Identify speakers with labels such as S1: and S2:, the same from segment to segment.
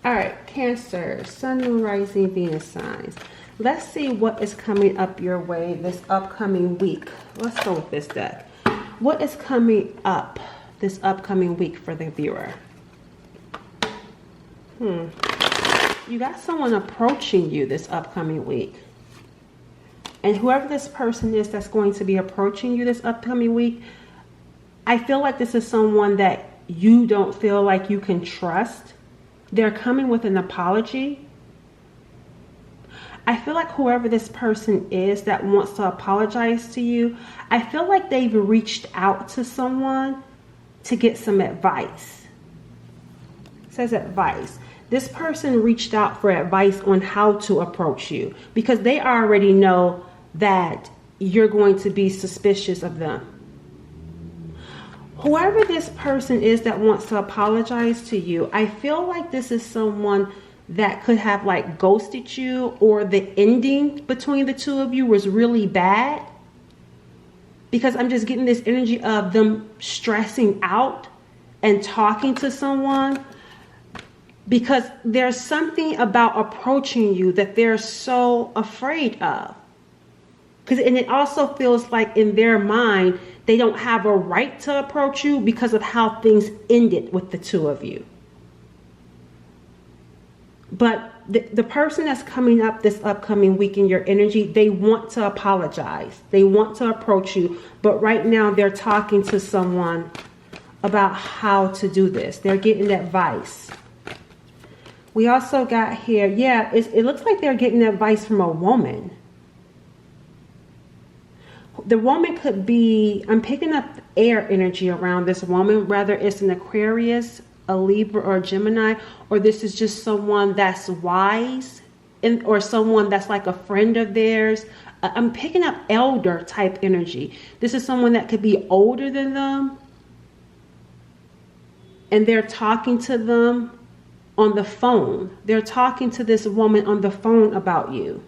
S1: All right, Cancer, Sun, Moon, Rising, Venus signs. Let's see what is coming up your way this upcoming week. Let's go with this deck. What is coming up this upcoming week for the viewer? You got someone approaching you this upcoming week. And whoever this person is that's going to be approaching you this upcoming week, I feel like this is someone that you don't feel like you can trust. They're coming with an apology. I feel like whoever this person is that wants to apologize to you, I feel like they've reached out to someone to get some advice. It says advice. This person reached out for advice on how to approach you because they already know that you're going to be suspicious of them. Whoever this person is that wants to apologize to you, I feel like this is someone that could have like ghosted you, or the ending between the two of you was really bad. Because I'm just getting this energy of them stressing out and talking to someone. Because there's something about approaching you that they're so afraid of. And it also feels like in their mind, they don't have a right to approach you because of how things ended with the two of you. But the person that's coming up this upcoming week in your energy, they want to apologize. They want to approach you. But right now they're talking to someone about how to do this. They're getting advice. We also got here, it looks like they're getting advice from a woman. The woman could be, I'm picking up air energy around this woman, whether it's an Aquarius, a Libra, or a Gemini, or this is just someone that's wise, or someone that's like a friend of theirs. I'm picking up elder type energy. This is someone that could be older than them, and they're talking to them on the phone. They're talking to this woman on the phone about you.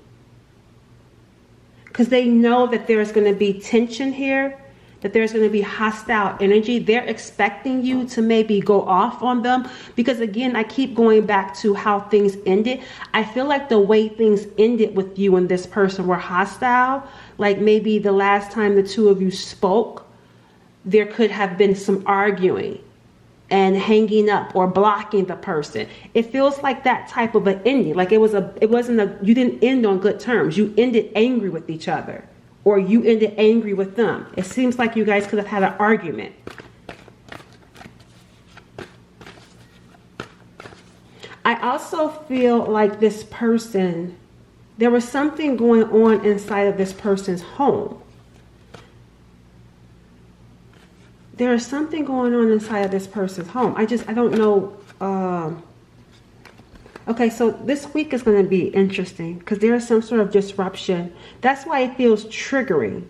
S1: Because they know that there's going to be tension here, that there's going to be hostile energy. They're expecting you to maybe go off on them. Because again, I keep going back to how things ended. I feel like the way things ended with you and this person were hostile. Like maybe the last time the two of you spoke, there could have been some arguing and hanging up or blocking the person. It feels like that type of an ending. Like you didn't end on good terms. You ended angry with each other, or you ended angry with them. It seems like you guys could have had an argument. I also feel like this person, there was something going on inside of this person's home. There is something going on inside of this person's home. I don't know. Okay, so this week is going to be interesting because there is some sort of disruption. That's why it feels triggering,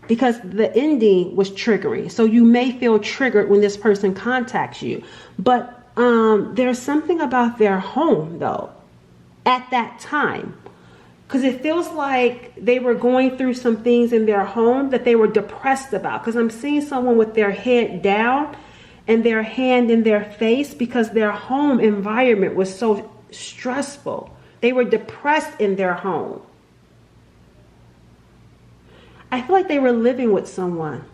S1: because the ending was triggering. So you may feel triggered when this person contacts you. But there's something about their home, though, at that time. Because it feels like they were going through some things in their home that they were depressed about. Because I'm seeing someone with their head down and their hand in their face because their home environment was so stressful. They were depressed in their home. I feel like they were living with someone.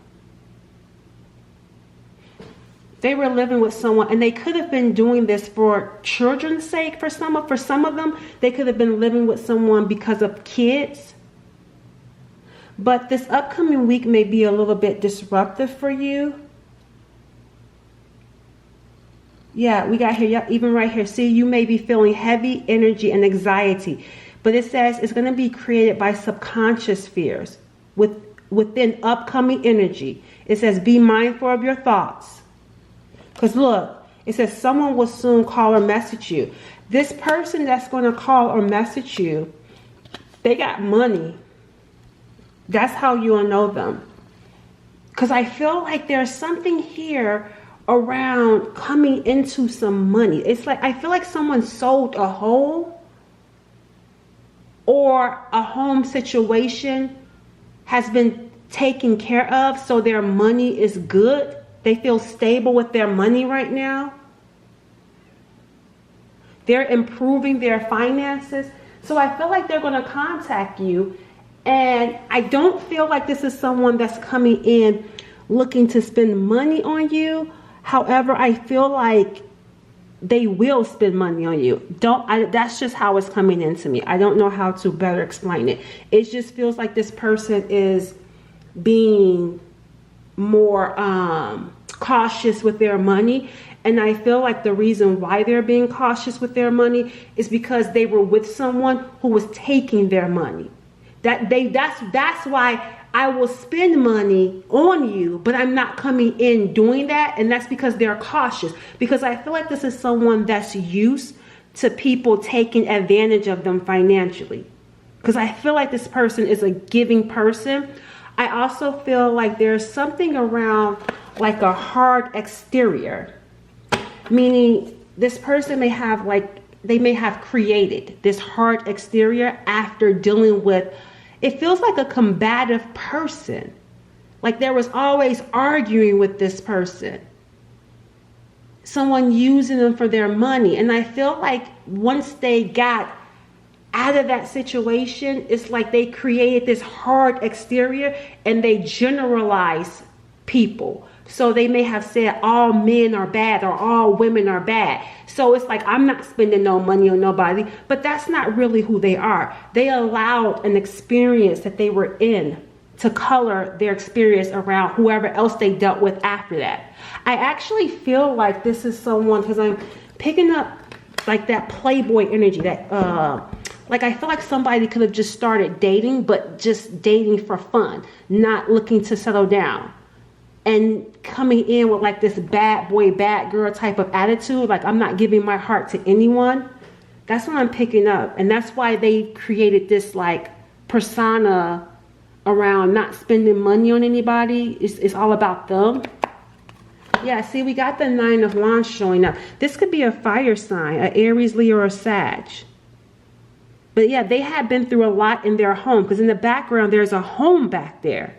S1: They were living with someone, and they could have been doing this for children's sake. For some of them, they could have been living with someone because of kids. But this upcoming week may be a little bit disruptive for you. Yeah, we got here, even right here. See, you may be feeling heavy energy and anxiety. But it says it's going to be created by subconscious fears within upcoming energy. It says be mindful of your thoughts. Because look, it says someone will soon call or message you. This person that's going to call or message you, they got money. That's how you'll know them. Because I feel like there's something here around coming into some money. It's like, I feel like someone sold a home, or a home situation has been taken care of, so their money is good. They feel stable with their money right now. They're improving their finances. So I feel like they're going to contact you. And I don't feel like this is someone that's coming in looking to spend money on you. However, I feel like they will spend money on you. That's just how it's coming into me. I don't know how to better explain it. It just feels like this person is being more cautious with their money. And I feel like the reason why they're being cautious with their money is because they were with someone who was taking their money. That's why I will spend money on you, but I'm not coming in doing that. And that's because they're cautious. Because I feel like this is someone that's used to people taking advantage of them financially. Because I feel like this person is a giving person. I also feel like there's something around like a hard exterior. Meaning this person may have they may have created this hard exterior after dealing with, it feels like a combative person. Like there was always arguing with this person. Someone using them for their money. And I feel like once they got out of that situation, it's like they created this hard exterior and they generalize people. So they may have said all men are bad or all women are bad. So it's like, I'm not spending no money on nobody, but that's not really who they are. They allowed an experience that they were in to color their experience around whoever else they dealt with after that. I actually feel like this is someone, because I'm picking up like that playboy energy, that like I feel like somebody could have just started dating, but just dating for fun, not looking to settle down. And coming in with like this bad boy, bad girl type of attitude, like I'm not giving my heart to anyone. That's what I'm picking up. And that's why they created this like persona around not spending money on anybody. It's all about them. Yeah, see, we got the 9 of Wands showing up. This could be a fire sign, an Aries, Leo, or a Sag. But yeah, they had been through a lot in their home, because in the background, there's a home back there.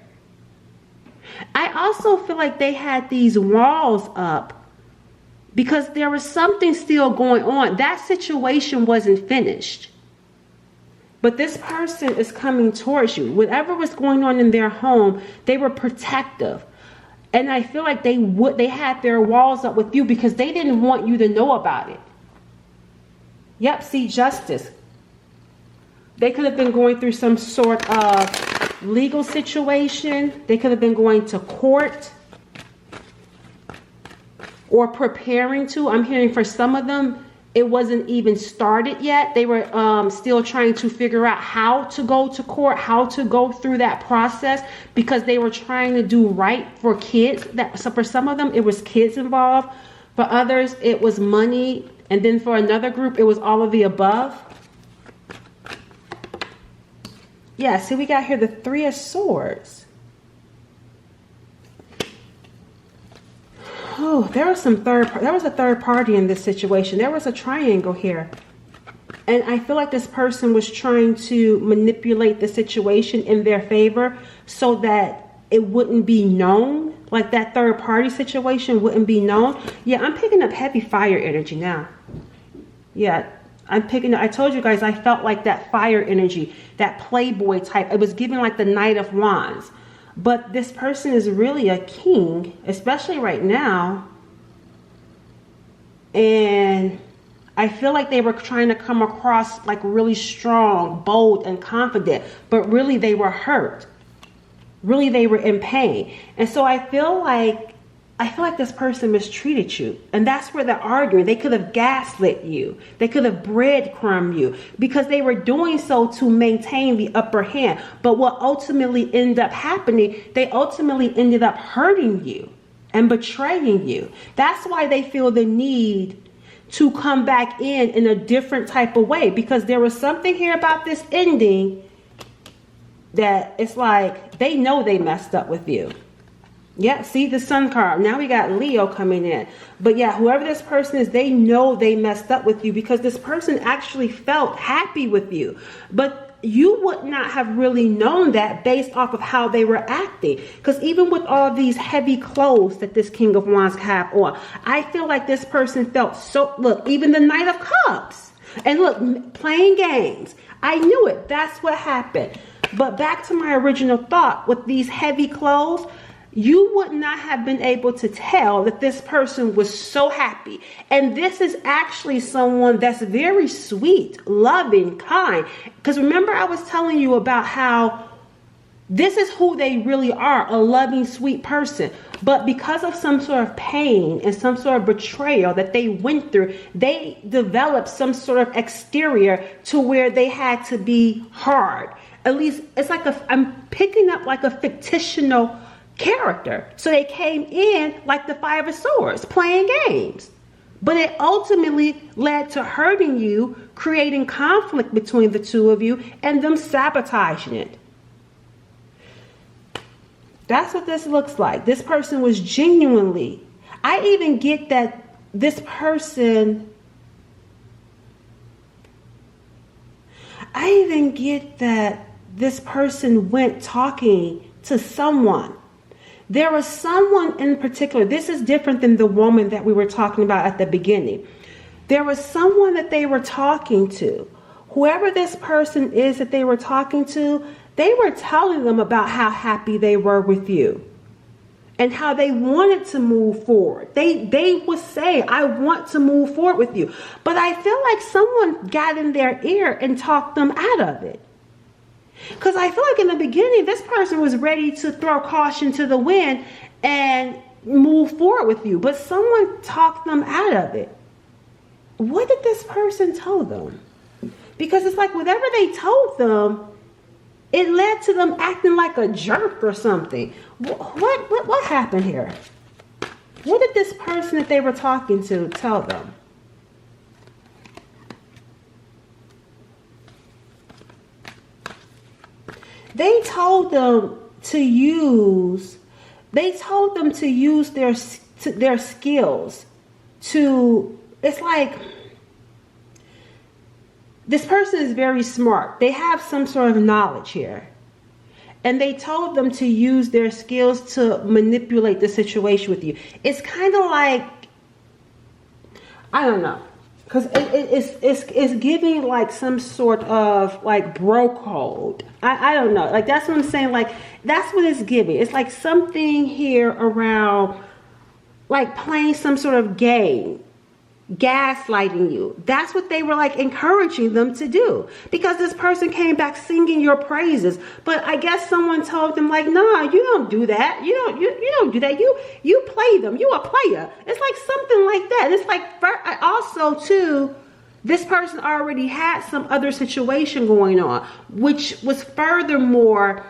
S1: I also feel like they had these walls up because there was something still going on. That situation wasn't finished. But this person is coming towards you. Whatever was going on in their home, they were protective. And I feel like they had their walls up with you because they didn't want you to know about it. Yep, see, justice. They could have been going through some sort of legal situation. They could have been going to court or preparing to. I'm hearing for some of them, it wasn't even started yet. They were still trying to figure out how to go to court, how to go through that process, because they were trying to do right for kids. So for some of them, it was kids involved. For others, it was money. And then for another group, it was all of the above. Yeah, see, we got here the 3 of Swords. Oh, there was a third party in this situation. There was a triangle here. And I feel like this person was trying to manipulate the situation in their favor so that it wouldn't be known. Like that third party situation wouldn't be known. Yeah, I'm picking up heavy fire energy now. Yeah. I told you guys, I felt like that fire energy, that playboy type. It was giving like the Knight of Wands. But this person is really a king, especially right now. And I feel like they were trying to come across like really strong, bold, and confident. But really they were hurt. Really they were in pain. And so I feel like this person mistreated you. And that's where they're arguing. They could have gaslit you. They could have breadcrumbed you because they were doing so to maintain the upper hand. But what ultimately ended up happening, they ultimately ended up hurting you and betraying you. That's why they feel the need to come back in a different type of way, because there was something here about this ending that it's like they know they messed up with you. Yeah, see the Sun card. Now we got Leo coming in. But yeah, whoever this person is, they know they messed up with you because this person actually felt happy with you. But you would not have really known that based off of how they were acting. Because even with all these heavy clothes that this King of Wands have on, I feel like this person felt so, look, even the Knight of Cups. And look, playing games. I knew it. That's what happened. But back to my original thought, with these heavy clothes, you would not have been able to tell that this person was so happy. And this is actually someone that's very sweet, loving, kind. Because remember, I was telling you about how this is who they really are, a loving, sweet person. But because of some sort of pain and some sort of betrayal that they went through, they developed some sort of exterior to where they had to be hard. At least it's like I'm picking up like a fictional character. So they came in like the Five of Swords, playing games. But it ultimately led to hurting you, creating conflict between the two of you, and them sabotaging it. That's what this looks like. This person was genuinely, I even get that this person, went talking to someone. There was someone in particular. This is different than the woman that we were talking about at the beginning. There was someone that they were talking to. Whoever this person is that they were talking to, they were telling them about how happy they were with you and how they wanted to move forward. They would say, I want to move forward with you. But I feel like someone got in their ear and talked them out of it. Because I feel like in the beginning, this person was ready to throw caution to the wind and move forward with you. But someone talked them out of it. What did this person tell them? Because it's like whatever they told them, it led to them acting like a jerk or something. What happened here? What did this person that they were talking to tell them? They told them to use their skills to, it's like, this person is very smart. They have some sort of knowledge here. And they told them to use their skills to manipulate the situation with you. It's kind of like, I don't know. Because it's giving like some sort of like bro code. I don't know. Like that's what I'm saying. Like that's what it's giving. It's like something here around like playing some sort of game. Gaslighting you. That's what they were like encouraging them to do, because this person came back singing your praises. But I guess someone told them like, nah, you don't do that. You don't do that. You play them. You a player. It's like something like that. And it's like also too, this person already had some other situation going on, which was furthermore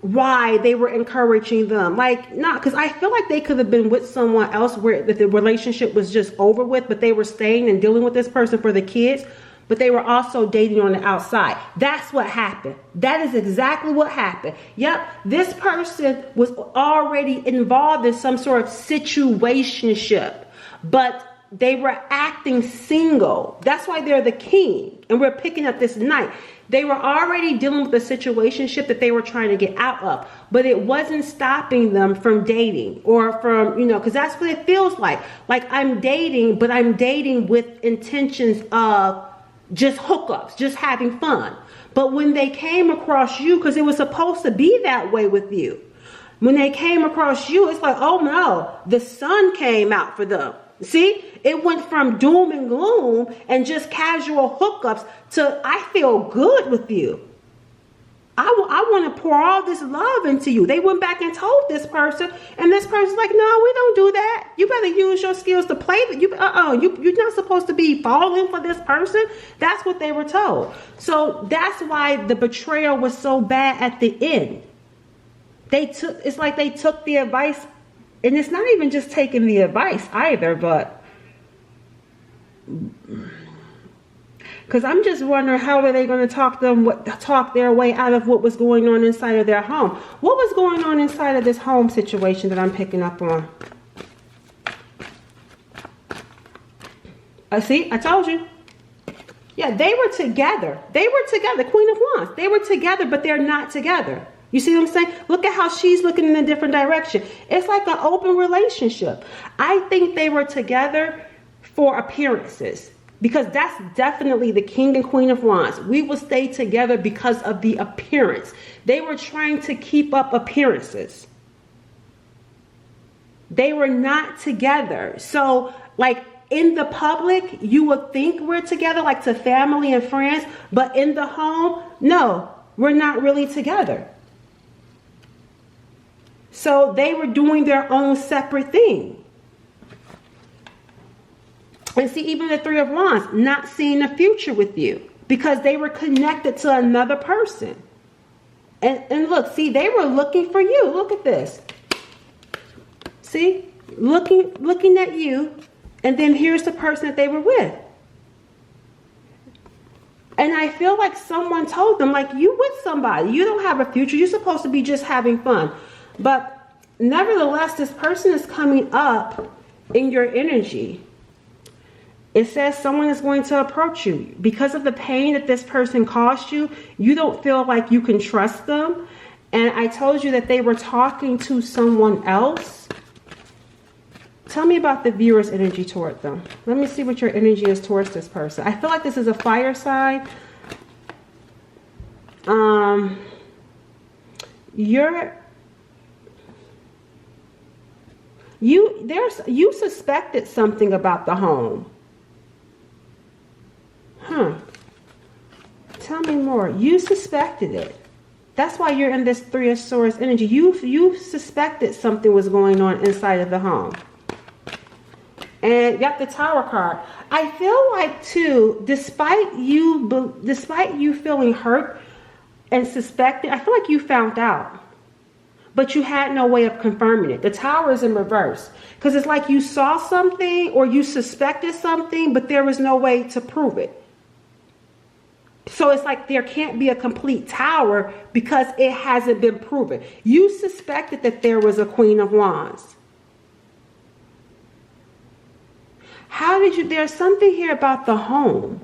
S1: why they were encouraging them. Like, not because I feel like they could have been with someone else where the relationship was just over with, but they were staying and dealing with this person for the kids, but they were also dating on the outside. That's what happened. That is exactly what happened. Yep, this person was already involved in some sort of situationship, but they were acting single. That's why they're the king, and we're picking up this Knight. They were already dealing with a situationship that they were trying to get out of, but it wasn't stopping them from dating or from, because that's what it feels like. Like I'm dating, but I'm dating with intentions of just hookups, just having fun. But when they came across you, because it was supposed to be that way with you, when they came across you, it's like, oh no, the sun came out for them. See, it went from doom and gloom and just casual hookups to I feel good with you. I want to pour all this love into you. They went back and told this person, and this person's like, no, we don't do that. You better use your skills to play. You're not supposed to be falling for this person. That's what they were told. So that's why the betrayal was so bad at the end. It's like they took the advice. And it's not even just taking the advice either, but because I'm just wondering how are they going to talk their way out of what was going on inside of their home. What was going on inside of this home situation that I'm picking up on? See, I told you. Yeah, they were together. They were together. Queen of Wands. They were together, but they're not together. You see what I'm saying? Look at how she's looking in a different direction. It's like an open relationship. I think they were together for appearances, because that's definitely the King and Queen of Wands. We will stay together because of the appearance. They were trying to keep up appearances. They were not together. So, like, in the public, you would think we're together, like to family and friends, but in the home, no, we're not really together. So they were doing their own separate thing. And see, even the Three of Wands, not seeing the future with you, because they were connected to another person. And look, see, they were looking for you. Look at this. See, looking at you, and then here's the person that they were with. And I feel like someone told them, like, you with somebody, you don't have a future, you're supposed to be just having fun. But nevertheless, this person is coming up in your energy. It says someone is going to approach you. Because of the pain that this person caused you, you don't feel like you can trust them. And I told you that they were talking to someone else. Tell me about the viewer's energy toward them. Let me see what your energy is towards this person. I feel like this is a fire sign. You suspected something about the home. Tell me more. You suspected it. That's why you're in this Three of Swords energy. You suspected something was going on inside of the home. And you got the Tower card. I feel like too, despite you feeling hurt and suspecting, I feel like you found out, but you had no way of confirming it. The Tower is in reverse, because it's like you saw something or you suspected something, but there was no way to prove it. So it's like there can't be a complete Tower because it hasn't been proven. You suspected that there was a Queen of Wands. How did you, there's something here about the home.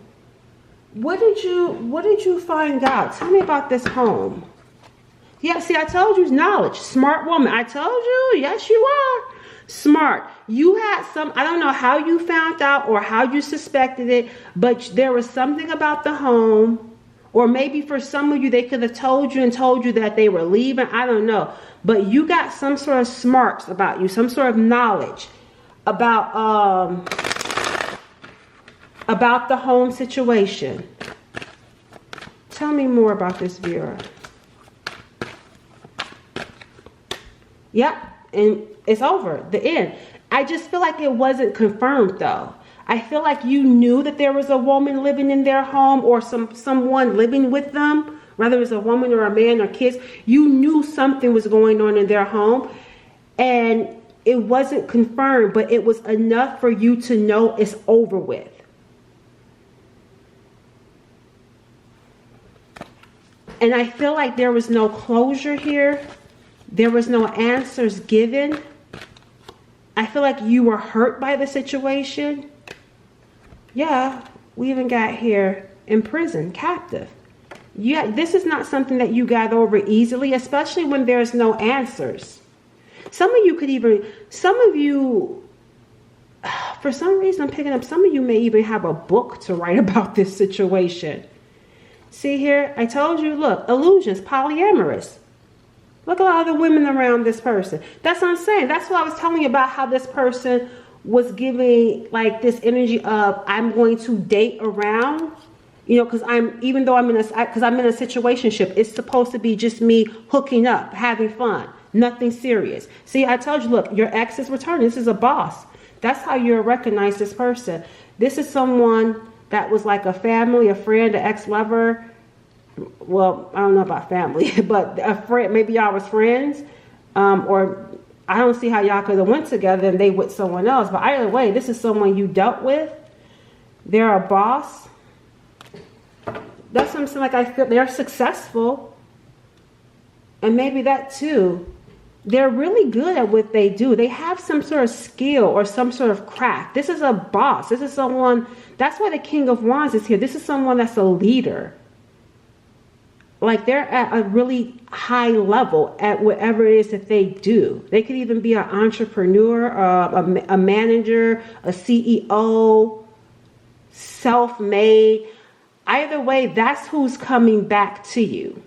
S1: What did you find out? Tell me about this home. Yeah, see, I told you, knowledge. Smart woman. I told you, yes, you are. Smart. You had I don't know how you found out or how you suspected it, but there was something about the home, or maybe for some of you, they could have told you that they were leaving. I don't know. But you got some sort of smarts about you, some sort of knowledge about the home situation. Tell me more about this viewer. Yep, and it's over. The end. I just feel like it wasn't confirmed though. I feel like you knew that there was a woman living in their home, or someone living with them, whether it was a woman or a man or kids. You knew something was going on in their home, and it wasn't confirmed, but it was enough for you to know it's over with. And I feel like there was no closure here. There was no answers given. I feel like you were hurt by the situation. Yeah, we even got here in prison, captive. Yeah, this is not something that you got over easily, especially when there's no answers. Some of you, for some reason I'm picking up, some of you may even have a book to write about this situation. See here, I told you, look, illusions, polyamorous. Look at all the women around this person. That's what I'm saying. That's what I was telling you about, how this person was giving like this energy of, I'm going to date around, you know, because I'm in a situationship. It's supposed to be just me hooking up, having fun, nothing serious. See, I told you, look, your ex is returning. This is a boss. That's how you recognize this person. This is someone that was like a family, a friend, an ex-lover. Well, I don't know about family, but a friend, maybe y'all was friends, or I don't see how y'all could have went together and they with someone else. But either way, this is someone you dealt with. They're a boss. That's something like I feel they're successful. And maybe that too They're really good at what they do. They have some sort of skill or some sort of craft. This is a boss. This is someone, that's why the King of Wands is here. This is someone that's a leader. Like they're at a really high level at whatever it is that they do. They could even be an entrepreneur, a manager, a CEO, self-made. Either way, that's who's coming back to you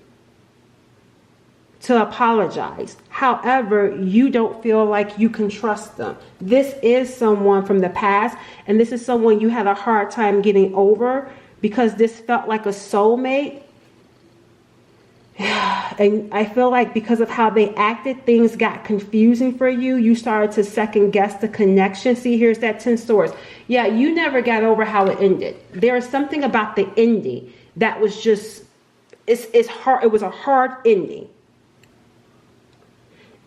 S1: to apologize. However, you don't feel like you can trust them. This is someone from the past, and this is someone you had a hard time getting over because this felt like a soulmate. And I feel like because of how they acted, things got confusing for you. You started to second guess the connection. See, here's that 10 swords. Yeah, you never got over how it ended. There is something about the ending that was just, it's hard. It was a hard ending.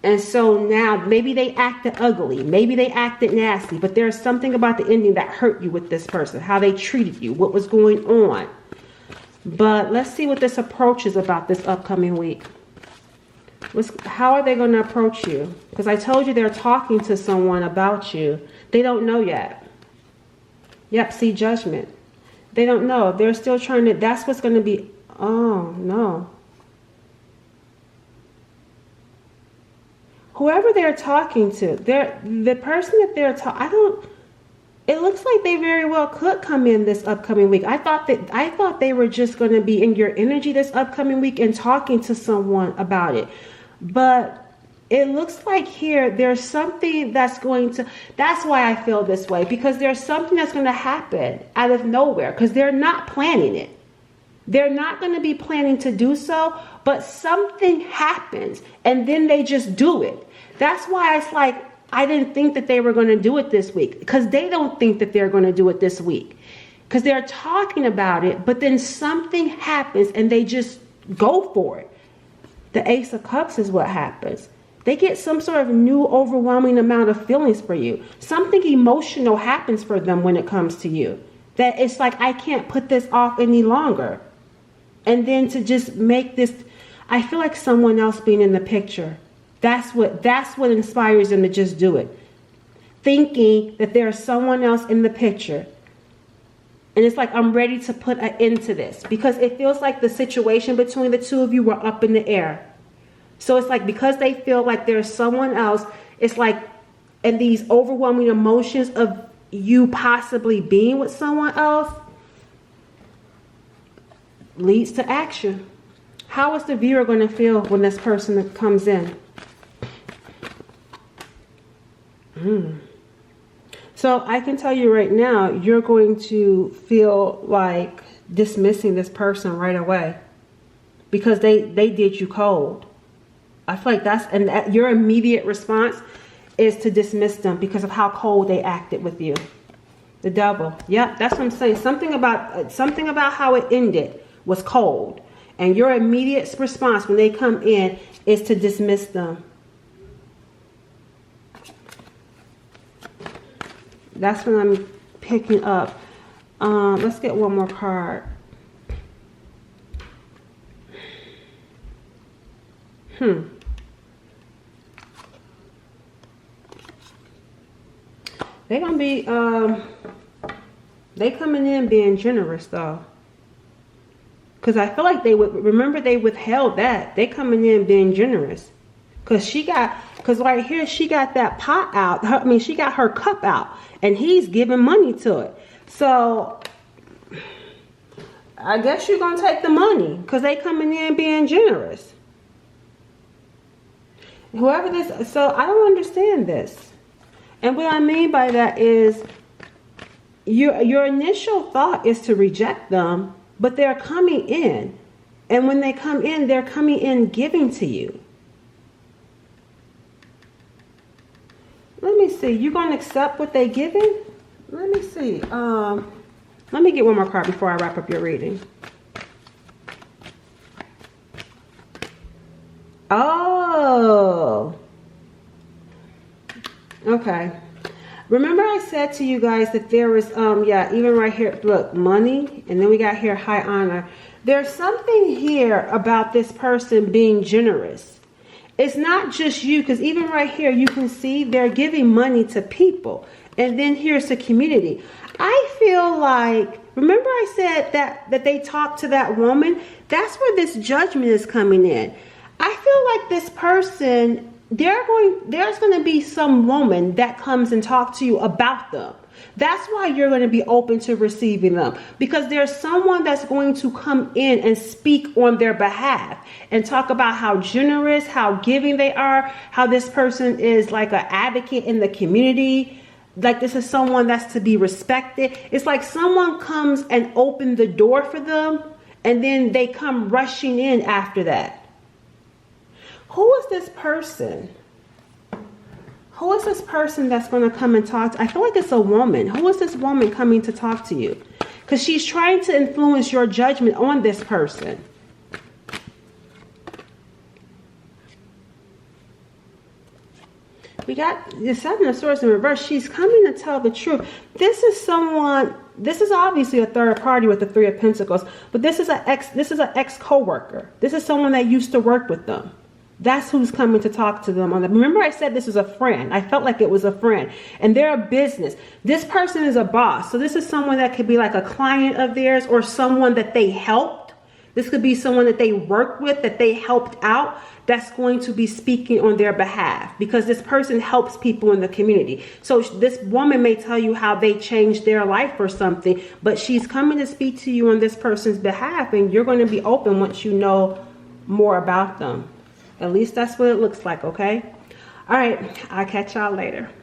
S1: And so now maybe they acted ugly. Maybe they acted nasty. But there's something about the ending that hurt you with this person. How they treated you. What was going on. But let's see what this approach is about this upcoming week. How are they going to approach you? Because I told you they're talking to someone about you. They don't know yet. Yep, see, judgment. They don't know. They're still trying to, that's what's going to be, oh, no. Whoever they're talking to, the person that they're talking, it looks like they very well could come in this upcoming week. I thought they were just going to be in your energy this upcoming week and talking to someone about it. But it looks like here there's something that's going to, that's why I feel this way, because there's something that's going to happen out of nowhere because they're not planning it. They're not going to be planning to do so, but something happens and then they just do it. That's why it's like, I didn't think that they were going to do it this week because they don't think that they're going to do it this week because they're talking about it, but then something happens and they just go for it. The Ace of Cups is what happens. They get some sort of new overwhelming amount of feelings for you. Something emotional happens for them when it comes to you. That it's like, I can't put this off any longer. And then to just make this, I feel like someone else being in the picture. That's what inspires them to just do it. Thinking that there's someone else in the picture. And it's like, I'm ready to put an end to this. Because it feels like the situation between the two of you were up in the air. So it's like, because they feel like there's someone else, it's like, and these overwhelming emotions of you possibly being with someone else leads to action. How is the viewer going to feel when this person comes in? So I can tell you right now, you're going to feel like dismissing this person right away because they did you cold. I feel like that's your immediate response is to dismiss them because of how cold they acted with you. The Devil. Yep, that's what I'm saying. Something about how it ended was cold, and your immediate response when they come in is to dismiss them. That's what I'm picking up. Let's get one more card. They're gonna be they coming in being generous though. Because I feel like they withheld that. They coming in being generous. Because right here, she got that pot out. She got her cup out. And he's giving money to it. So, I guess you're going to take the money. Because they coming in being generous. Whoever this, so I don't understand this. And what I mean by that is, your initial thought is to reject them. But they're coming in. And when they come in, they're coming in giving to you. Let me see. You going to accept what they giving? Let me see. Let me get one more card before I wrap up your reading. Oh. Okay. Remember I said to you guys that there was, even right here, look, money, and then we got here high honor. There's something here about this person being generous. it's not just you, because even right here, you can see they're giving money to people. And then here's the community. I feel like, remember I said that they talked to that woman? That's where this judgment is coming in. I feel like this person, there's going to be some woman that comes and talks to you about them. That's why you're going to be open to receiving them, because there's someone that's going to come in and speak on their behalf and talk about how generous, how giving they are, how this person is like an advocate in the community. Like this is someone that's to be respected. It's like someone comes and open the door for them, and then they come rushing in after that. Who is this person? Who is this person that's going to come and talk to? I feel like it's a woman. Who is this woman coming to talk to you? Because she's trying to influence your judgment on this person. We got the Seven of Swords in reverse. She's coming to tell the truth. This is someone, this is obviously a third party with the Three of Pentacles, but this is an ex co-worker. This is someone that used to work with them. That's who's coming to talk to them. Remember I said this is a friend. I felt like it was a friend. And they're a business. This person is a boss. So this is someone that could be like a client of theirs or someone that they helped. This could be someone that they worked with, that they helped out, that's going to be speaking on their behalf, because this person helps people in the community. So this woman may tell you how they changed their life or something, but she's coming to speak to you on this person's behalf, and you're going to be open once you know more about them. At least that's what it looks like, okay? All right, I'll catch y'all later.